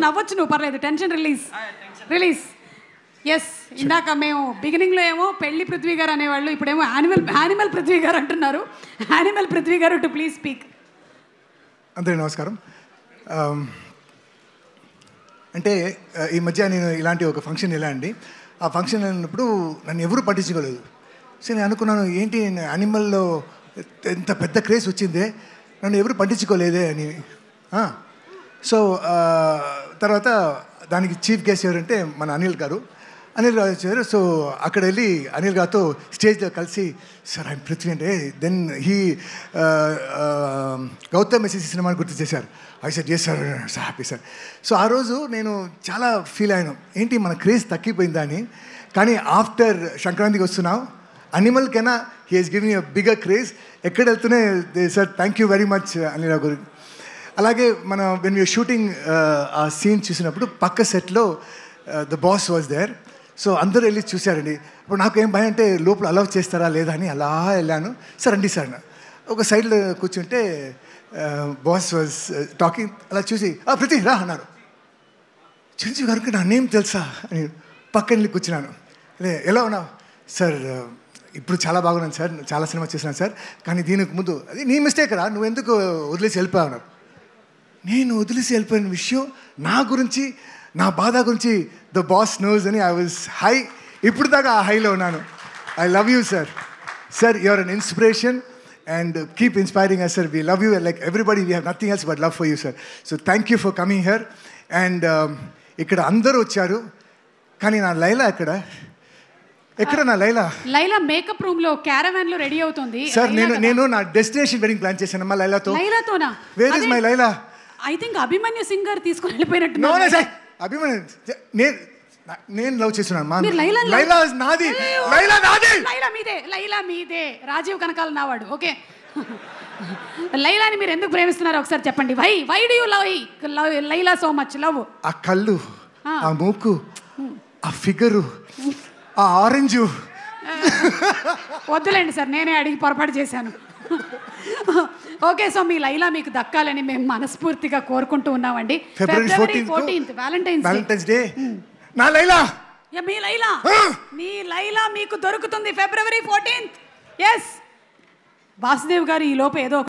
నవ్వచ్చు నువ్వు, పర్లేదు, tension release. Yes, ఇందాక మేము బిగినింగ్లో ఏమో పెళ్లి పృథ్వీ గారు అనేవాళ్ళు, ఇప్పుడేమో యానిమల్ పృథ్వీ గారు అంటున్నారు. యానిమల్ పృథ్వీ గారు టు ప్లీజ్ స్పీక్. అందరికీ నమస్కారం. అంటే ఈ మధ్య నేను ఇలాంటి ఒక ఫంక్షన్ వెళ్ళండి. ఆ ఫంక్షన్ వెళ్ళినప్పుడు నన్ను ఎవరూ పట్టించుకోలేదు. సో నేను అనుకున్నాను, ఏంటి యానిమల్లో ఎంత పెద్ద క్రేజ్ వచ్చిందే, నన్ను ఎవరు పట్టించుకోలేదే అని. సో తర్వాత దానికి చీఫ్ గెస్ట్ ఎవరంటే మన అనిల్ గారు వచ్చారు. సో అక్కడ వెళ్ళి అనిల్ గారితో స్టేజ్లో కలిసి, సార్ ఆయన పృథ్వీ అంటే, దెన్ గౌతమ్ ఎస్ఎస్సి సినిమాని గుర్తు చేశారు. I said yes sir, happy sir. So ఆ రోజు నేను చాలా ఫీల్ అయ్యాను, ఏంటి మన క్రేజ్ తగ్గిపోయిందా అని. కానీ ఆఫ్టర్ సంక్రాంతికి వస్తున్నాం, అనిమల్ కన్నా he he's giving a bigger craze. ఎక్కడ వెళ్తూనే sir thank you very much Anil garu. అలాగే మనం వెన్ యూర్ షూటింగ్ ఆ సీన్ చూసినప్పుడు పక్క సెట్లో the boss was there. So అందరూ వెళ్ళి చూశారండి. ఇప్పుడు నాకు ఏం భయం అంటే లోపల అలౌ చేస్తారా లేదా అని అలా వెళ్ళాను. సార్ రండి సార్, ఒక సైడ్లో కూర్చుంటే బాస్ వాజ్ టాకింగ్. అలా చూసి పృథ్వీ రా అన్నారు. చిరంజీవి గారికి నా నేమ్ తెలుసా అని పక్కన వెళ్ళి కూర్చున్నాను. ఎలా ఉన్నావు సార్? ఇప్పుడు చాలా బాగున్నాను సార్, చాలా సినిమా చేసినాను సార్, కానీ దీనికి ముందు అది నీ మిస్టేక్ రా, నువ్వు ఎందుకు వదిలేసి వెళ్ళిపోయావు? నేను వదిలేసి వెళ్ళిపోయిన విషయం నా గురించి, నా బాధ గురించి ద బాస్ నోస్ అని ఐ వాజ్ హై. ఇప్పుడు దాకా ఆ హైలో ఉన్నాను. I love you sir. Sir you are an inspiration and keep inspiring us sir. We love you like everybody. We have nothing else but love for you sir. So thank you for coming here. And ఇక్కడ అందరూ వచ్చారు, కానీ నా లైలా ఎక్కడ నా Laila makeup room లో caravan లో ready అవుతుంది సార్. నేను నా డెస్టినేషన్ వెడ్డింగ్ ప్లాన్ చేశాను అమ్మా లైలాతోనా. Where is my Laila? I think Abhimanyu Singh గారు తీసుకొని వెళ్ళిపోయినట్టు. నో నో సార్, అభిమన్యు నేను లవ్ చేస్తున్నాను మా లైలా నాది. లైలా మీదే. రాజీవ్ కనకాల నావాడు. ఓకే, లైలాని మీరు ఎందుకు ప్రేమిస్తున్నారు ఒకసారి చెప్పండి. Why do you love Laila so much? Love ఆ కళ్ళు, ఆ మూకు, ఆ ఫిగరు, ఆ ఆరెంజ్. వద్దులేండి సార్, నేనే అడిగి పొరపాటు చేశాను. ఓకే, సో మీ లైలా మీకు దక్కాలని మేము మనస్ఫూర్తిగా కోరుకుంటూ ఉన్నామండి. February 14th Valentine's day. నా లైలా, మీ లైలా మీకు దొరుకుతుంది February 14th. ఎస్, వాసుదేవ్ గారు ఈ లోపు ఏదో